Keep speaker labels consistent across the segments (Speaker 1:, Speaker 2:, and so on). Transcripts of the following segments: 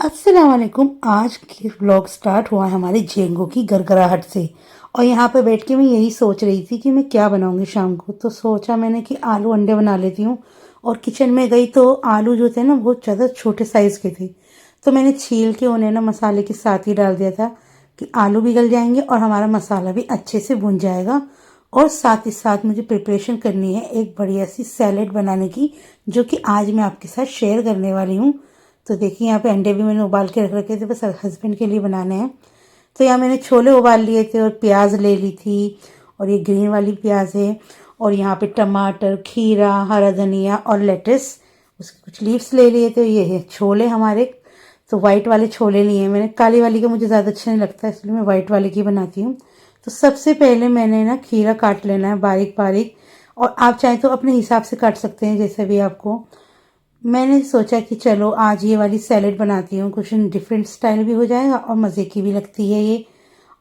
Speaker 1: अस्सलाम वालेकुम। आज की व्लॉग स्टार्ट हुआ है हमारे जेंगो की गरगराहट से। और यहाँ पे बैठ के मैं यही सोच रही थी कि मैं क्या बनाऊंगी शाम को। तो सोचा मैंने कि आलू अंडे बना लेती हूँ। और किचन में गई तो आलू जो थे ना बहुत ज़्यादा छोटे साइज़ के थे। तो मैंने छील के उन्हें ना मसाले के साथ ही डाल दिया था कि आलू भी गल जाएंगे और हमारा मसाला भी अच्छे से भुन जाएगा। और साथ ही साथ मुझे प्रिपरेशन करनी है एक बढ़िया सी सैलेड बनाने की, जो कि आज मैं आपके साथ शेयर करने वाली हूँ। तो देखिए यहाँ पे अंडे भी मैंने उबाल के रख रखे थे, बस हस्बैंड के लिए बनाने हैं। तो यहाँ मैंने छोले उबाल लिए थे और प्याज ले ली थी, और ये ग्रीन वाली प्याज है। और यहाँ पे टमाटर, खीरा, हरा धनिया और लेटस, उसके कुछ लीव्स ले लिए थे। ये है छोले हमारे। तो वाइट वाले छोले लिए हैं मैंने, काली वाली का मुझे ज़्यादा अच्छा नहीं लगता, इसलिए मैं वाइट वाले की बनाती हूँ। तो सबसे पहले मैंने ना खीरा काट लेना है बारीक बारीक, और आप चाहें तो अपने हिसाब से काट सकते हैं जैसे भी आपको। मैंने सोचा कि चलो आज ये वाली सैलेड बनाती हूँ, कुछ डिफरेंट स्टाइल भी हो जाएगा और मज़े की भी लगती है ये।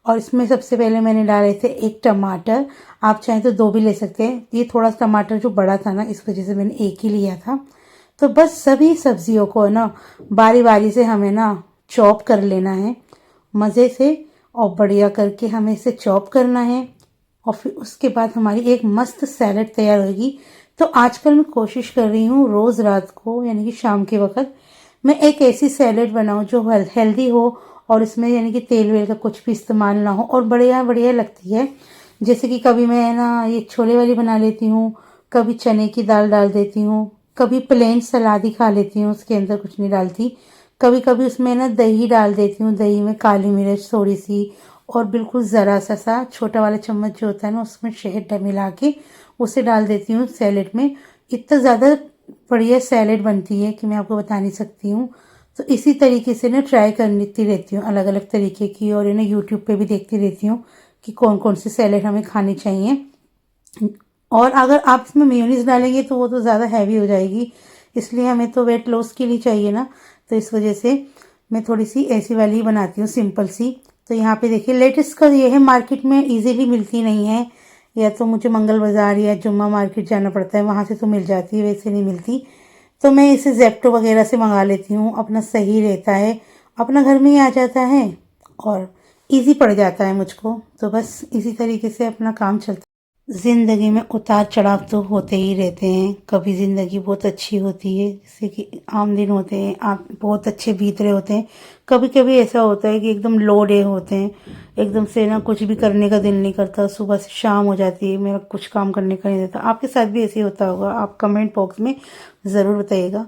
Speaker 1: और इसमें सबसे पहले मैंने डाले थे एक टमाटर, आप चाहें तो दो भी ले सकते हैं। ये थोड़ा सा टमाटर जो बड़ा था ना, इस वजह से मैंने एक ही लिया था। तो बस सभी सब्जियों को ना बारी बारी से हमें ना चॉप कर लेना है मज़े से, और बढ़िया करके हमें इसे चॉप करना है। और फिर उसके बाद हमारी एक मस्त सैलेड तैयार होगी। तो आजकल मैं कोशिश कर रही हूँ रोज़ रात को यानी कि शाम के वक्त मैं एक ऐसी सैलेड बनाऊँ जो हेल्दी हो, और इसमें यानी कि तेल वेल का कुछ भी इस्तेमाल ना हो, और बढ़िया बढ़िया लगती है। जैसे कि कभी मैं ना ये छोले वाली बना लेती हूँ, कभी चने की दाल डाल देती हूँ, कभी प्लेन सलाद ही खा लेती हूँ, उसके अंदर कुछ नहीं डालती। कभी कभी उसमें ना दही डाल देती हूँ, दही में काली मिर्च थोड़ी सी, और बिल्कुल ज़रा सा छोटा वाला चम्मच जो होता है ना, उसमें शहद मिला के उसे डाल देती हूँ सैलेड में। इतना ज़्यादा बढ़िया सैलेड बनती है कि मैं आपको बता नहीं सकती हूँ। तो इसी तरीके से ना ट्राई करती रहती हूँ अलग अलग तरीके की, और इन्हें यूट्यूब पे भी देखती रहती हूँ कि कौन कौन सी सैलेड हमें खानी चाहिए। और अगर आप इसमें मेयोनीज डालेंगे तो वो तो ज़्यादा हैवी हो जाएगी, इसलिए हमें तो वेट लॉस के लिए चाहिए ना। तो इस वजह से मैं थोड़ी सी ऐसी वाली ही बनाती हूँ, सिंपल सी। तो यहाँ पे देखिए लेटेस्ट का ये है, मार्केट में इजीली मिलती नहीं है, या तो मुझे मंगल बाज़ार या जुम्मा मार्केट जाना पड़ता है, वहाँ से तो मिल जाती है, वैसे नहीं मिलती। तो मैं इसे जेप्टो वगैरह से मंगा लेती हूँ, अपना सही रहता है, अपना घर में ही आ जाता है और इजी पड़ जाता है मुझको। तो बस इसी तरीके से अपना काम चलता है। ज़िंदगी में उतार चढ़ाव तो होते ही रहते हैं। कभी ज़िंदगी बहुत अच्छी होती है, जैसे कि आम दिन होते हैं, आप बहुत अच्छे बीत रहे होते हैं। कभी कभी ऐसा होता है कि एकदम लो डे होते हैं, एकदम से ना कुछ भी करने का दिल नहीं करता, सुबह से शाम हो जाती है, मेरा कुछ काम करने का नहीं देता। आपके साथ भी ऐसे होता होगा, आप कमेंट बॉक्स में ज़रूर बताइएगा।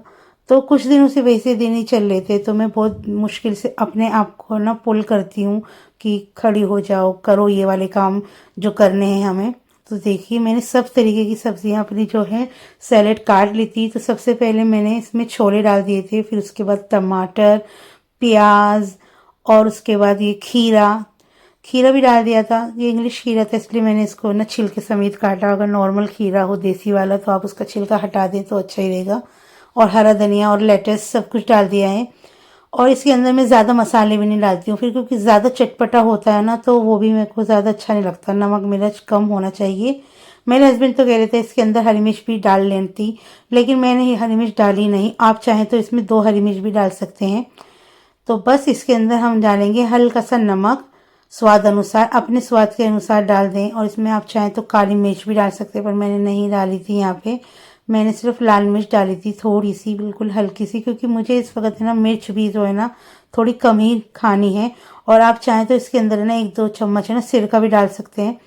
Speaker 1: तो कुछ दिनों से वैसे दिन ही चल रहे थे, तो मैं बहुत मुश्किल से अपने आप को ना पुल करती हूँ कि खड़ी हो जाओ, करो ये वाले काम जो करने हैं हमें। तो देखिए मैंने सब तरीके की सब्जियां अपनी जो है सैलेड काट ली थी। तो सबसे पहले मैंने इसमें छोले डाल दिए थे, फिर उसके बाद टमाटर, प्याज, और उसके बाद ये खीरा, खीरा भी डाल दिया था। ये इंग्लिश खीरा था इसलिए मैंने इसको ना छिलके समेत काटा। अगर नॉर्मल खीरा हो देसी वाला तो आप उसका छिलका हटा दें तो अच्छा ही रहेगा। और हरा धनिया और लेटस सब कुछ डाल दिया है। और इसके अंदर मैं ज़्यादा मसाले भी नहीं डालती हूँ, फिर क्योंकि ज़्यादा चटपटा होता है ना, तो वो भी मेरे को ज़्यादा अच्छा नहीं लगता, नमक मिर्च कम होना चाहिए। मेरे हस्बैंड तो कह रहे थे इसके अंदर हरी मिर्च भी डाल लेती, लेकिन मैंने ये हरी मिर्च डाली नहीं। आप चाहें तो इसमें दो हरी मिर्च भी डाल सकते हैं। तो बस इसके अंदर हम डालेंगे हल्का सा नमक, स्वाद अनुसार, अपने स्वाद के अनुसार डाल दें। और इसमें आप चाहें तो काली मिर्च भी डाल सकते हैं, पर मैंने नहीं डाली थी यहाँ पे। मैंने सिर्फ लाल मिर्च डाली थी, थोड़ी सी, बिल्कुल हल्की सी, क्योंकि मुझे इस वक्त है ना मिर्च भी जो है ना थोड़ी कम ही खानी है। और आप चाहें तो इसके अंदर है ना एक दो चम्मच है ना सिरका भी डाल सकते हैं।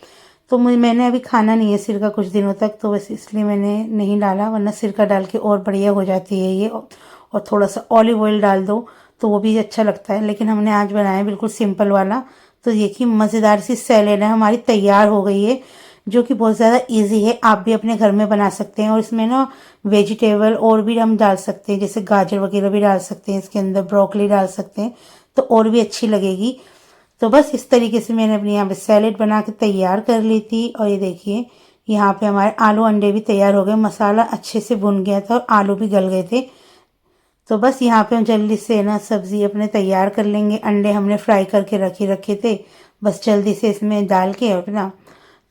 Speaker 1: तो मैंने अभी खाना नहीं है सिरका कुछ दिनों तक, तो बस इसलिए मैंने नहीं डाला, वरना सिरका डाल के और बढ़िया हो जाती है ये। और थोड़ा सा ऑलिव ऑयल डाल दो तो वो भी अच्छा लगता है, लेकिन हमने आज बनाया बिल्कुल सिंपल वाला। तो देखिए मज़ेदार सी सैलेड है हमारी तैयार हो गई है, जो कि बहुत ज़्यादा इजी है, आप भी अपने घर में बना सकते हैं। और इसमें ना वेजिटेबल और भी हम डाल सकते हैं, जैसे गाजर वगैरह भी डाल सकते हैं, इसके अंदर ब्रोकली डाल सकते हैं, तो और भी अच्छी लगेगी। तो बस इस तरीके से मैंने अपनी यहाँ पे सैलेड बना के तैयार कर ली थी। और ये देखिए यहाँ पे हमारे आलू अंडे भी तैयार हो गए, मसाला अच्छे से भुन गया था और आलू भी गल गए थे। तो बस यहाँ पे हम जल्दी से ना सब्ज़ी अपने तैयार कर लेंगे। अंडे हमने फ्राई करके रखे थे, बस जल्दी से इसमें डाल के अपना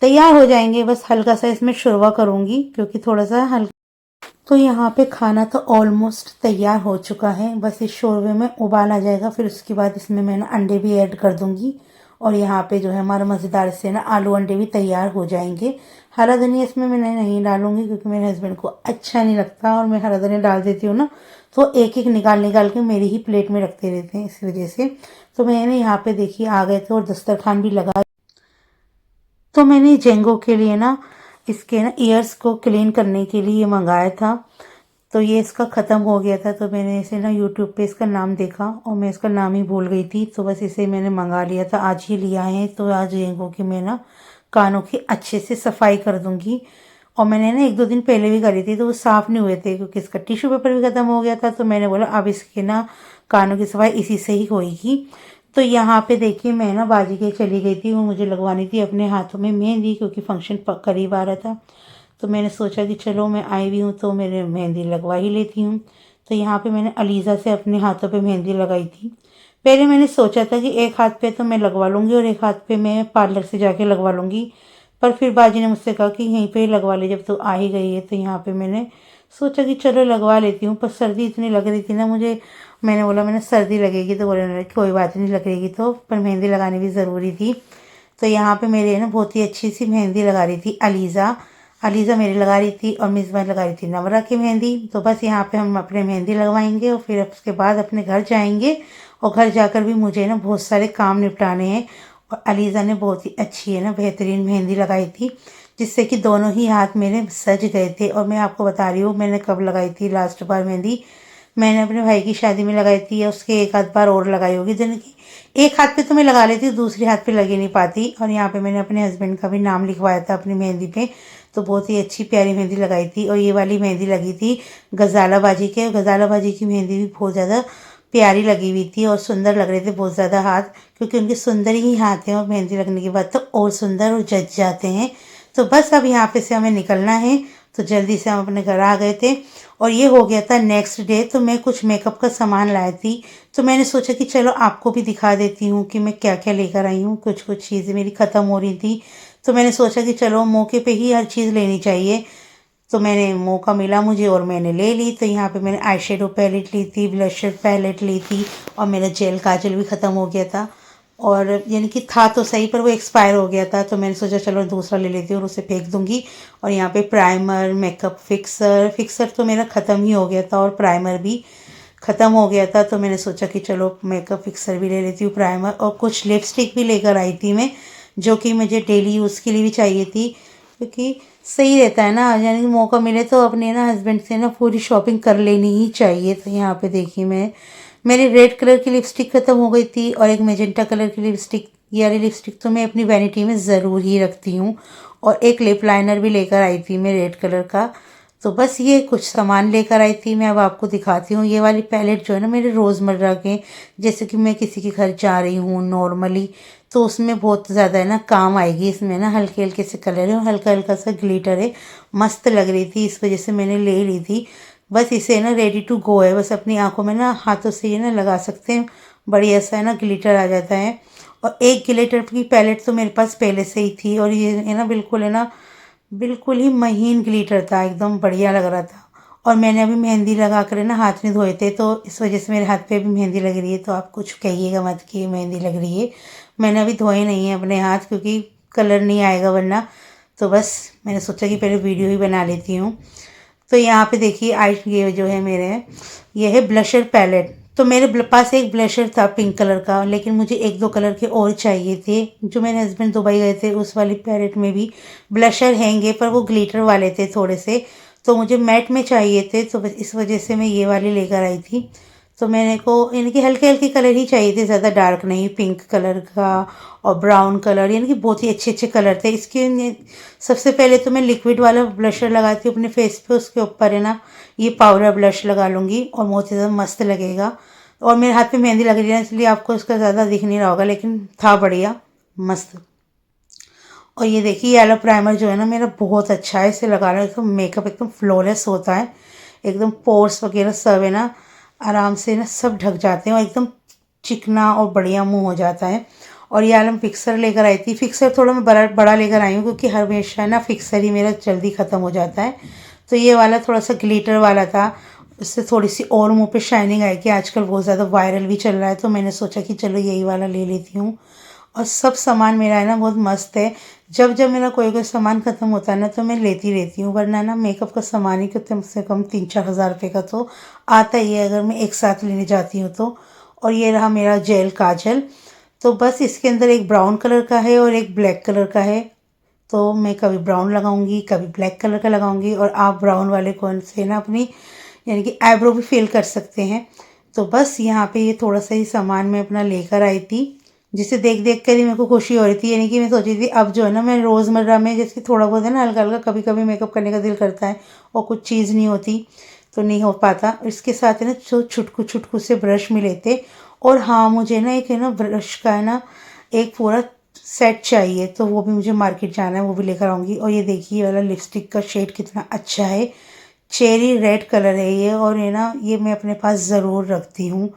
Speaker 1: तैयार हो जाएंगे। बस हल्का सा इसमें शुरवा करूँगी, क्योंकि थोड़ा सा हल्का तो यहाँ पे खाना तो ऑलमोस्ट तैयार हो चुका है, बस इस शोरबे में उबाल आ जाएगा। फिर उसके बाद इसमें मैं ना अंडे भी ऐड कर दूँगी और यहाँ पे जो है हमारा मज़ेदार से ना आलू अंडे भी तैयार हो जाएंगे। हरा धनिया इसमें मैं नहीं डालूँगी क्योंकि मेरे हस्बैंड को अच्छा नहीं लगता, और मैं हरा धनिया डाल देती हूँ ना तो एक एक निकाल निकाल के मेरी ही प्लेट में रखते रहते हैं, इस वजह से। तो मैंने यहाँ पे देखिए आ गए थे और दस्तरखान भी लगा। तो मैंने जेंगो के लिए ना इसके ना ईयर्स को क्लीन करने के लिए मंगाया था। तो ये इसका ख़त्म हो गया था, तो मैंने इसे ना यूट्यूब पे इसका नाम देखा और मैं इसका नाम ही भूल गई थी, तो बस इसे मैंने मंगा लिया था। आज ही लिया है, तो आज जेंगो की मैं ना कानों की अच्छे से सफाई कर दूंगी। और मैंने ना एक दो दिन पहले भी करी थी तो वो साफ़ नहीं हुए थे क्योंकि इसका टिश्यू पेपर भी ख़त्म हो गया था। तो मैंने बोला अब इसके ना कानों की सफाई इसी से ही होएगी। तो यहाँ पे देखिए मैं ना बाजी के चली गई थी, वो मुझे लगवानी थी अपने हाथों में मेहंदी क्योंकि फंक्शन करीब आ रहा था। तो मैंने सोचा कि चलो मैं आई हुई हूँ तो मेरे मेहंदी लगवा ही लेती हूँ। तो यहाँ पे मैंने अलीज़ा से अपने हाथों पे मेहंदी लगाई थी। पहले मैंने सोचा था कि एक हाथ पे तो मैं लगवा लूँगी और एक हाथ पे मैं पार्लर से जाके लगवा लूँगी, पर फिर बाजी ने मुझसे कहा कि यहीं पे ही लगवा ले जब तो आ ही गई है। तो यहाँ पे मैंने सोचा कि चलो लगवा लेती हूँ, पर सर्दी इतनी लग रही थी ना मुझे। मैंने बोला मैंने सर्दी लगेगी, तो बोले कोई बात नहीं लगेगी तो, पर मेहंदी लगानी भी ज़रूरी थी। तो यहाँ पे मेरे ना बहुत ही अच्छी सी मेहंदी लगा रही थी अलीज़ा। अलीज़ा मेरी लगा रही थी और मिसबा लगा रही थी नवरा की मेहंदी। तो बस यहाँ पे हम अपने मेहंदी लगवाएंगे और फिर उसके बाद अपने घर जाएंगे। और घर जाकर भी मुझे ना बहुत सारे काम निपटाने हैं। और अलीज़ा ने बहुत ही अच्छी है ना बेहतरीन मेहंदी लगाई थी, जिससे कि दोनों ही हाथ मेरे सज गए थे। और मैं आपको बता रही हूँ मैंने कब लगाई थी लास्ट बार मेहंदी। मैंने अपने भाई की शादी में लगाई थी, या उसके एक आध बार और लगाई होगी। दिन की एक हाथ पे तो मैं लगा लेती हूँ, दूसरे हाथ पे लगी नहीं पाती। और यहाँ पे मैंने अपने हस्बैंड का भी नाम लिखवाया था अपनी मेहंदी पे। तो बहुत ही अच्छी प्यारी मेहंदी लगाई थी। और ये वाली मेहंदी लगी थी गजाला बाजी के। गजाला बाजी की मेहंदी भी बहुत ज़्यादा प्यारी लगी हुई थी और सुंदर लग रहे थे बहुत ज़्यादा हाथ, क्योंकि उनके सुंदर ही हाथ हैं और मेहंदी लगने के बाद तो और सुंदर और जच जाते हैं। तो बस अब यहाँ पे से हमें निकलना है, तो जल्दी से हम अपने घर आ गए थे। और ये हो गया था नेक्स्ट डे। तो मैं कुछ मेकअप का सामान लाई थी, तो मैंने सोचा कि चलो आपको भी दिखा देती हूँ कि मैं क्या क्या लेकर आई हूँ। कुछ कुछ चीज़ें मेरी ख़त्म हो रही थी, तो मैंने सोचा कि चलो मौके पे ही हर चीज़ लेनी चाहिए। तो मैंने मौका मिला मुझे और मैंने ले ली। तो यहाँ पे मैंने आई शेडो पैलेट ली थी, ब्लशर पैलेट ली थी, और मेरा जेल काजल भी ख़त्म हो गया था। और यानी कि था तो सही पर वो एक्सपायर हो गया था, तो मैंने सोचा चलो दूसरा ले लेती हूँ और उसे फेंक दूँगी। और यहाँ पे प्राइमर, मेकअप फिक्सर, फिक्सर तो मेरा ख़त्म ही हो गया था और प्राइमर भी ख़त्म हो गया था। तो मैंने सोचा कि चलो मेकअप फिक्सर भी ले लेती हूँ, प्राइमर, और कुछ लिपस्टिक भी लेकर आई थी मैं, जो कि मुझे डेली यूज़ के लिए भी चाहिए थी। क्योंकि सही रहता है ना, यानी कि मौका मिले तो अपने ना हस्बैंड से ना पूरी शॉपिंग कर लेनी ही चाहिए। तो यहाँ पे देखिए मैं मेरी रेड कलर की लिपस्टिक ख़त्म हो गई थी और एक मेजेंटा कलर की लिपस्टिक। ये वाली लिपस्टिक तो मैं अपनी वैनिटी में ज़रूर ही रखती हूँ। और एक लिप लाइनर भी लेकर आई थी मैं रेड कलर का। तो बस ये कुछ सामान लेकर आई थी, मैं अब आपको दिखाती हूँ। ये वाली पैलेट जो है ना मेरे रोज़मर्रा के, जैसे कि मैं किसी के घर जा रही हूँ नॉर्मली, तो उसमें बहुत ज़्यादा है ना काम आएगी। इसमें ना हल्के हल्के से कलर है और हल्का हल्का सा ग्लिटर है, मस्त लग रही थी, इस वजह से मैंने ले ली थी। बस इसे ना रेडी टू गो है, बस अपनी आंखों में ना हाथों से ये ना लगा सकते हैं, बढ़िया सा है ना ग्लिटर आ जाता है। और एक ग्लिटर की पैलेट तो मेरे पास पहले से ही थी, और ये है ना बिल्कुल है ना बिल्कुल ही महीन ग्लिटर था, एकदम बढ़िया लग रहा था। और मैंने अभी मेहंदी लगा कर ना हाथ नहीं धोए थे, तो इस वजह से मेरे हाथ पे भी मेहंदी लग रही है। तो आप कुछ कहिएगा मत कि ये मेहंदी लग रही है, मैंने अभी धोए नहीं है अपने हाथ क्योंकि कलर नहीं आएगा वरना। तो बस मैंने सोचा कि पहले वीडियो ही बना लेती हूँ। तो यहाँ पे देखिए आई ये जो है मेरे, ये है ब्लशर पैलेट। तो मेरे पास एक ब्लशर था पिंक कलर का, लेकिन मुझे एक दो कलर के और चाहिए थे। जो मेरे हस्बैंड दुबई गए थे उस वाली पैलेट में भी ब्लशर हैंगे, पर वो ग्लिटर वाले थे थोड़े से, तो मुझे मैट में चाहिए थे। तो इस वजह से मैं ये वाली लेकर आई थी। तो मैंने को यानी कि हल्के हल्के कलर ही चाहिए थे, ज़्यादा डार्क नहीं। पिंक कलर का और ब्राउन कलर, यानी कि बहुत ही अच्छे अच्छे कलर थे इसके। सबसे पहले तो मैं लिक्विड वाला ब्लशर लगाती हूँ अपने फेस पे, उसके ऊपर है ना ये पाउडर ब्लश लगा लूँगी और बहुत ही ज़्यादा मस्त लगेगा। और मेरे हाथ पे मेहंदी लग रही है इसलिए आपको इसका ज़्यादा दिख नहीं रहा होगा, लेकिन था बढ़िया मस्त। और ये देखिए येलो प्राइमर जो है ना मेरा बहुत अच्छा है, इसे लगा लो तो मेकअप एकदम फ्लॉलेस होता है, एकदम पोर्स वगैरह सब है ना आराम से ना सब ढक जाते हैं और एकदम चिकना और बढ़िया मुंह हो जाता है। और ये आलम फिक्सर लेकर आई थी, फिक्सर थोड़ा मैं बड़ा बड़ा लेकर आई हूँ क्योंकि हमेशा ना फिक्सर ही मेरा जल्दी ख़त्म हो जाता है। तो ये वाला थोड़ा सा ग्लिटर वाला था, उससे थोड़ी सी और मुँह पे शाइनिंग आएगी। आजकल बहुत ज़्यादा वायरल भी चल रहा है, तो मैंने सोचा कि चलो यही वाला ले लेती हूँ। और सब सामान मेरा है ना बहुत मस्त है। जब जब मेरा कोई सामान ख़त्म होता है ना तो मैं लेती रहती हूँ, वरना ना मेकअप का सामान ही कम से कम 3-4 हज़ार रुपये का तो आता ही है अगर मैं एक साथ लेने जाती हूँ तो। और ये रहा मेरा जेल काजल। तो बस इसके अंदर एक ब्राउन कलर का है और एक ब्लैक कलर का है। तो मैं कभी ब्राउन लगाऊंगी, कभी ब्लैक कलर का लगाऊंगी। और आप ब्राउन वाले कौन से ना अपनी यानी कि आईब्रो भी फिल कर सकते हैं। तो बस यहाँ पे ये थोड़ा सा ही सामान मैं अपना लेकर आई थी, जिसे देख देख कर ही मेरे को खुशी हो रही थी। यानी कि मैं सोची थी अब जो है ना मैं रोज़मर्रा में जैसे थोड़ा बहुत है ना हल्का हल्का कभी कभी मेकअप करने का दिल करता है और कुछ चीज़ नहीं होती तो नहीं हो पाता। इसके साथ है ना जो छुटकू छुटकू से ब्रश मिले थे। और हाँ, मुझे ना एक है ना ब्रश का है ना एक पूरा सेट चाहिए, तो वो भी मुझे मार्केट जाना है, वो भी लेकर आऊँगी। और ये देखिए ये वाला लिपस्टिक का शेड कितना अच्छा है, चेरी रेड कलर है ये। और ये ना ये मैं अपने पास ज़रूर रखती हूँ,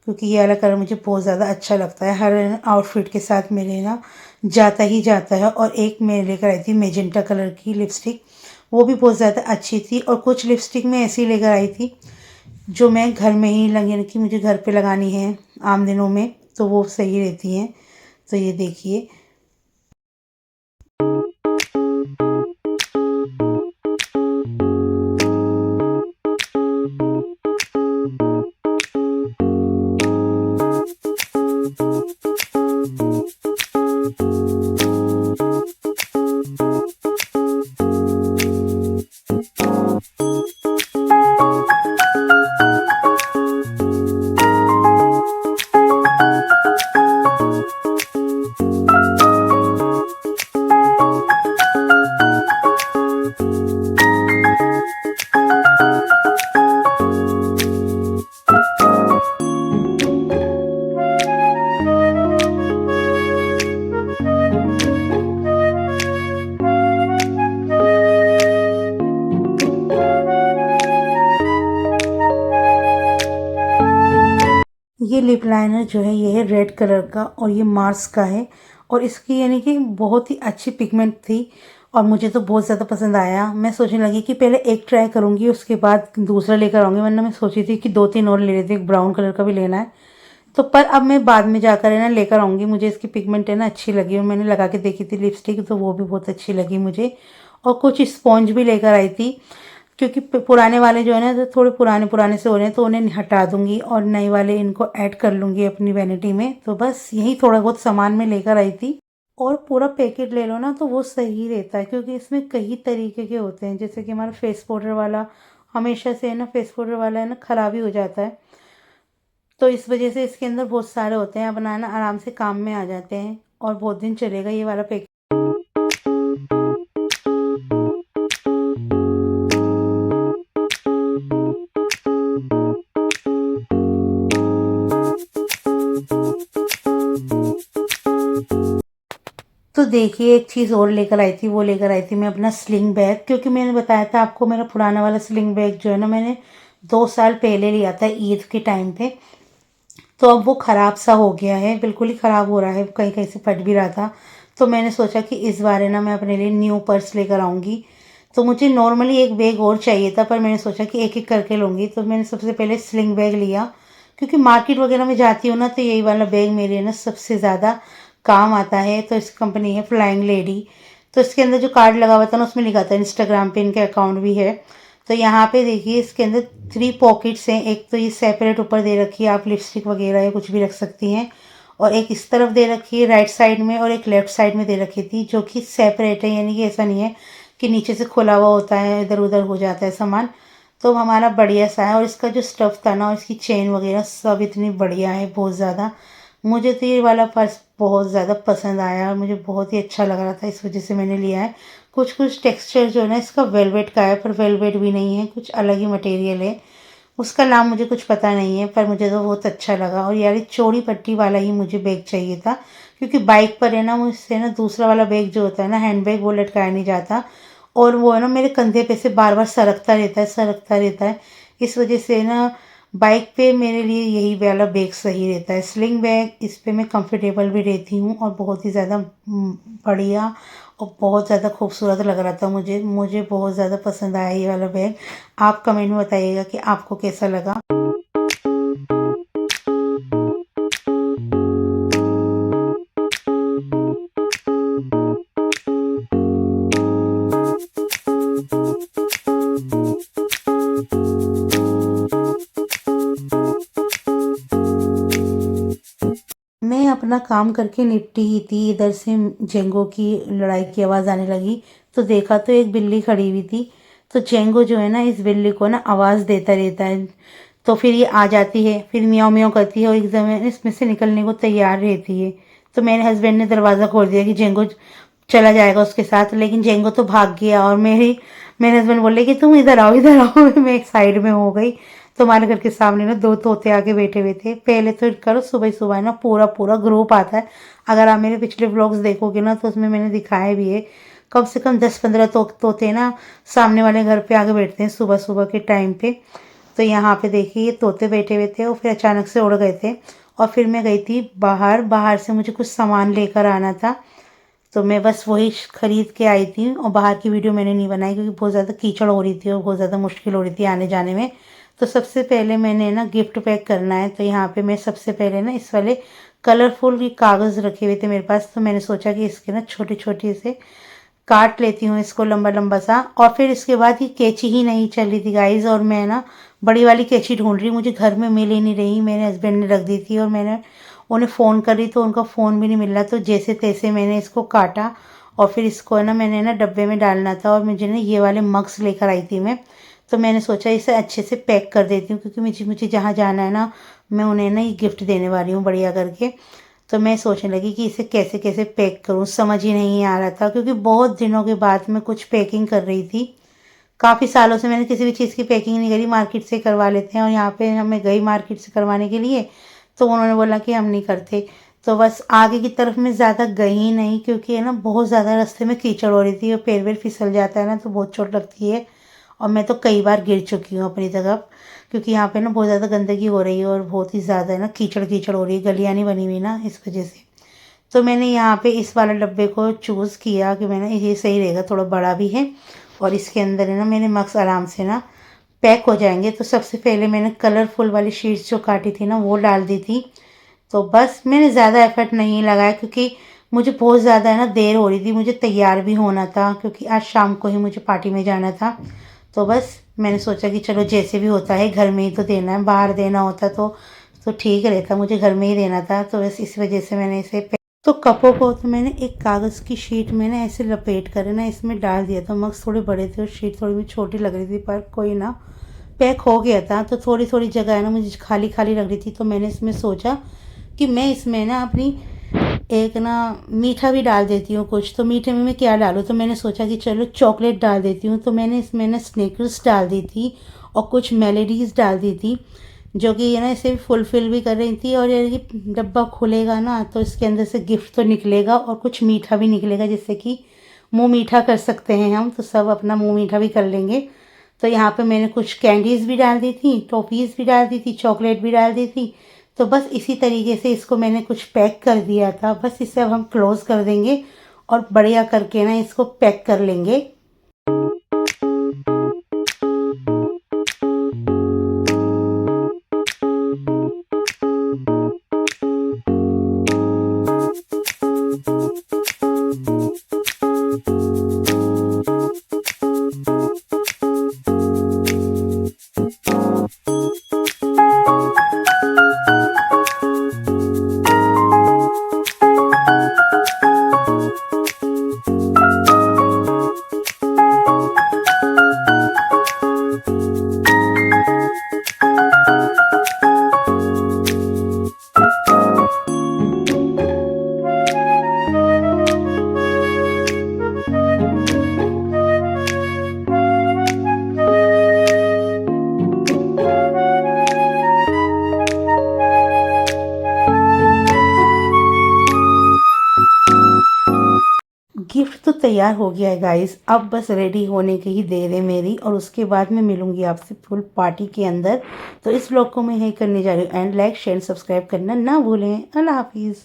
Speaker 1: क्योंकि ये वाला कलर मुझे बहुत ज़्यादा अच्छा लगता है, हर आउटफिट के साथ मेरे ना जाता ही जाता है। और एक मैं लेकर आई थी मेजेंटा कलर की लिपस्टिक, वो भी बहुत ज़्यादा अच्छी थी। और कुछ लिपस्टिक मैं ऐसी लेकर आई थी जो मैं घर में ही यानी कि मुझे घर पे लगानी है आम दिनों में, तो वो सही रहती हैं। तो ये देखिए, ये लिप लाइनर जो है ये है रेड कलर का और ये मार्स का है। और इसकी यानी कि बहुत ही अच्छी पिगमेंट थी और मुझे तो बहुत ज़्यादा पसंद आया। मैं सोचने लगी कि पहले एक ट्राई करूँगी उसके बाद दूसरा लेकर आऊँगी, वरना मैं सोची थी कि 2-3 और ले लेती, एक ब्राउन कलर का भी लेना है। तो पर अब मैं बाद में जाकर है ना लेकर आऊँगी, मुझे इसकी पिगमेंट है ना अच्छी लगी और मैंने लगा के देखी थी लिपस्टिक, तो वो भी बहुत अच्छी लगी मुझे। और कुछ स्पॉन्ज भी लेकर आई थी, क्योंकि पुराने वाले जो है ना तो थोड़े पुराने पुराने से हो रहे हैं, तो उन्हें हटा दूंगी और नए वाले इनको ऐड कर लूँगी अपनी वैनिटी में। तो बस यही थोड़ा बहुत सामान मैं लेकर आई थी। और पूरा पैकेट ले लो ना तो वो सही रहता है, क्योंकि इसमें कई तरीके के होते हैं। जैसे कि हमारा फेस पाउडर वाला हमेशा से है ना, फेस पाउडर वाला है ना ख़राब ही हो जाता है, तो इस वजह से इसके अंदर बहुत सारे होते हैं, बनाना आराम से काम में आ जाते हैं और बहुत दिन चलेगा ये वाला पैकेट। तो देखिए एक चीज़ और लेकर आई थी, वो लेकर आई थी मैं अपना स्लिंग बैग, क्योंकि मैंने बताया था आपको मेरा पुराना वाला स्लिंग बैग जो है ना मैंने 2 साल पहले लिया था ईद के टाइम पे। तो अब वो ख़राब सा हो गया है, बिल्कुल ही ख़राब हो रहा है, कहीं कहीं से फट भी रहा था। तो मैंने सोचा कि इस बार है ना मैं अपने लिए न्यू पर्स लेकर आऊँगी। तो मुझे नॉर्मली एक बैग और चाहिए था, पर मैंने सोचा कि एक एक करके लूँगी। तो मैंने सबसे पहले स्लिंग बैग लिया, क्योंकि मार्केट वगैरह में जाती हूँ ना तो यही वाला बैग मेरे ना सबसे ज़्यादा काम आता है। तो इस कंपनी है फ्लाइंग लेडी। तो इसके अंदर जो कार्ड लगा हुआ था ना उसमें लिखा था इंस्टाग्राम पे इनके अकाउंट भी है। तो यहाँ पे देखिए इसके अंदर 3 पॉकेट्स हैं। एक तो ये सेपरेट ऊपर दे रखी है, आप लिपस्टिक वगैरह या कुछ भी रख सकती हैं। और एक इस तरफ दे रखी है राइट साइड में, और एक लेफ्ट साइड में दे रखी थी जो कि सेपरेट है, यानी कि ऐसा नहीं है कि नीचे से खुला हुआ होता है इधर उधर हो जाता है सामान। तो हमारा बढ़िया सा है। और इसका जो स्टफ़ था ना और इसकी चेन वगैरह सब इतनी बढ़िया है, बहुत ज़्यादा। मुझे तो ये वाला पर्स बहुत ज़्यादा पसंद आया और मुझे बहुत ही अच्छा लग रहा था, इस वजह से मैंने लिया है। कुछ कुछ टेक्सचर जो है ना इसका वेलवेट का है, पर वेलवेट भी नहीं है, कुछ अलग ही मटेरियल है। उसका नाम मुझे कुछ पता नहीं है, पर मुझे तो बहुत अच्छा लगा। और यार चौड़ी पट्टी वाला ही मुझे बैग चाहिए था, क्योंकि बाइक पर है ना मुझसे ना दूसरा वाला बैग जो होता है ना हैंड बैग, वो लटकाया नहीं जाता। और वो है ना मेरे कंधे पे से बार बार सरकता रहता है, सरकता रहता है। इस वजह से ना बाइक पे मेरे लिए यही वाला बैग सही रहता है, स्लिंग बैग। इस पे मैं कंफर्टेबल भी रहती हूँ और बहुत ही ज़्यादा बढ़िया और बहुत ज़्यादा खूबसूरत लग रहा था मुझे मुझे बहुत ज़्यादा पसंद आया ये वाला बैग। आप कमेंट में बताइएगा कि आपको कैसा लगा। मैं अपना काम करके निपटी ही थी, इधर से जेंगो की लड़ाई की आवाज़ आने लगी। तो देखा तो एक बिल्ली खड़ी हुई थी। तो जेंगो जो है ना इस बिल्ली को ना आवाज़ देता रहता है। तो फिर ये आ जाती है, फिर म्याऊं म्याऊं करती है और एकदम इसमें से निकलने को तैयार रहती है। तो मेरे हस्बैंड ने दरवाज़ा खोल दिया कि जेंगो चला जाएगा उसके साथ, लेकिन जेंगो तो भाग गया। और मेरे हस्बैंड बोले कि तुम इधर आओ इधर आओ। मैं एक साइड में हो गई। तो हमारे घर के सामने ना दो तोते आके बैठे हुए थे। पहले तो करो सुबह सुबह ना पूरा पूरा ग्रुप आता है। अगर आप मेरे पिछले व्लॉग्स देखोगे ना तो उसमें मैंने दिखाया भी है, कम से कम 10-15 तोते ना सामने वाले घर पे आके बैठते हैं सुबह सुबह के टाइम पे। तो यहाँ पे देखिए ये तोते बैठे हुए थे और फिर अचानक से उड़ गए थे। और फिर मैं गई थी बाहर, बाहर से मुझे कुछ सामान लेकर आना था। तो मैं बस वही खरीद के आई थी और बाहर की वीडियो मैंने नहीं बनाई क्योंकि बहुत ज़्यादा कीचड़ हो रही थी और बहुत ज़्यादा मुश्किल हो रही थी आने जाने में। तो सबसे पहले मैंने ना गिफ्ट पैक करना है। तो यहाँ पे मैं सबसे पहले ना इस वाले कलरफुल ये कागज़ रखे हुए थे मेरे पास। तो मैंने सोचा कि इसके ना छोटे छोटे से काट लेती हूँ इसको लंबा लंबा सा। और फिर इसके बाद ये कैंची ही नहीं चल रही थी गाइज, और मैं ना बड़ी वाली कैंची ढूंढ रही, मुझे घर में मिल ही नहीं रही। मेरे हस्बैंड ने रख दी थी और मैंने उन्हें फ़ोन कर रही तो उनका फ़ोन भी नहीं मिल रहा। तो जैसे तैसे मैंने इसको काटा और फिर इसको है ना मैंने ना डब्बे में डालना था। और मुझे ना ये वाले मग्स लेकर आई थी मैं। तो मैंने सोचा इसे अच्छे से पैक कर देती हूँ क्योंकि मुझे मुझे जहाँ जाना है ना मैं उन्हें ना ये गिफ्ट देने वाली हूँ बढ़िया करके। तो मैं सोचने लगी कि इसे कैसे कैसे पैक करूँ, समझ ही नहीं आ रहा था क्योंकि बहुत दिनों के बाद मैं कुछ पैकिंग कर रही थी। काफ़ी सालों से मैंने किसी भी चीज़ की पैकिंग नहीं करी, मार्केट से करवा लेते हैं। और यहाँ पे मैं गई मार्केट से करवाने के लिए तो उन्होंने बोला कि हम नहीं करते। तो बस आगे की तरफ मैं ज़्यादा गई ही नहीं क्योंकि है ना बहुत ज़्यादा रास्ते में कीचड़ हो रही थी और पैर वैर फिसल जाता है ना तो बहुत चोट लगती है। और मैं तो कई बार गिर चुकी हूँ अपनी जगह क्योंकि यहाँ पे ना बहुत ज़्यादा गंदगी हो रही है और बहुत ही ज़्यादा है ना कीचड़ कीचड़ हो रही है, गलियाँ नहीं बनी हुई ना इस वजह से। तो मैंने यहाँ पे इस वाले डब्बे को चूज़ किया कि मैंने ये सही रहेगा, थोड़ा बड़ा भी है और इसके अंदर है ना मेरे मग्स आराम से ना पैक हो जाएंगे। तो सबसे पहले मैंने कलरफुल वाली शीट्स जो काटी थी ना वो डाल दी थी। तो बस मैंने ज़्यादा एफर्ट नहीं लगाया क्योंकि मुझे बहुत ज़्यादा है ना देर हो रही थी, मुझे तैयार भी होना था क्योंकि आज शाम को ही मुझे पार्टी में जाना था। तो बस मैंने सोचा कि चलो जैसे भी होता है घर में ही तो देना है, बाहर देना होता तो ठीक रहता, मुझे घर में ही देना था। तो बस इस वजह से मैंने इसे तो कपों को तो मैंने एक कागज़ की शीट में ना ऐसे लपेट कर ना इसमें डाल दिया था। मग्स थोड़े बड़े थे और शीट थोड़ी भी छोटी लग रही थी पर कोई ना पैक हो गया था। तो थोड़ी थोड़ी जगह है ना मुझे खाली खाली लग रही थी। तो मैंने इसमें सोचा कि मैं इसमें ना अपनी एक ना मीठा भी डाल देती हूँ कुछ। तो मीठे में मैं क्या डालूँ, तो मैंने सोचा कि चलो चॉकलेट डाल देती हूँ। तो मैंने इसमें ना स्निकर्स डाल दी थी और कुछ मेलेडीज़ डाल दी थी जो कि ये ना इसे फुलफ़िल भी कर रही थी। और ये डब्बा खुलेगा ना तो इसके अंदर से गिफ्ट तो निकलेगा और कुछ मीठा भी निकलेगा जिससे कि मुँह मीठा कर सकते हैं हम, तो सब अपना मुँह मीठा भी कर लेंगे। तो यहाँ पे मैंने कुछ कैंडीज़ भी डाल दी थी, टॉफ़ीज़ भी डाल दी थी, चॉकलेट भी डाल दी थी। तो बस इसी तरीके से इसको मैंने कुछ पैक कर दिया था। बस इसे अब हम क्लोज़ कर देंगे और बढ़िया करके ना इसको पैक कर लेंगे। गिफ्ट तो तैयार हो गया है गाइस, अब बस रेडी होने की ही देर है मेरी और उसके बाद मैं मिलूंगी आपसे फुल पार्टी के अंदर। तो इस व्लॉग को मैं यही करने जा रही हूँ एंड लाइक शेयर सब्सक्राइब करना ना भूलें। अल्लाह हाफिज़।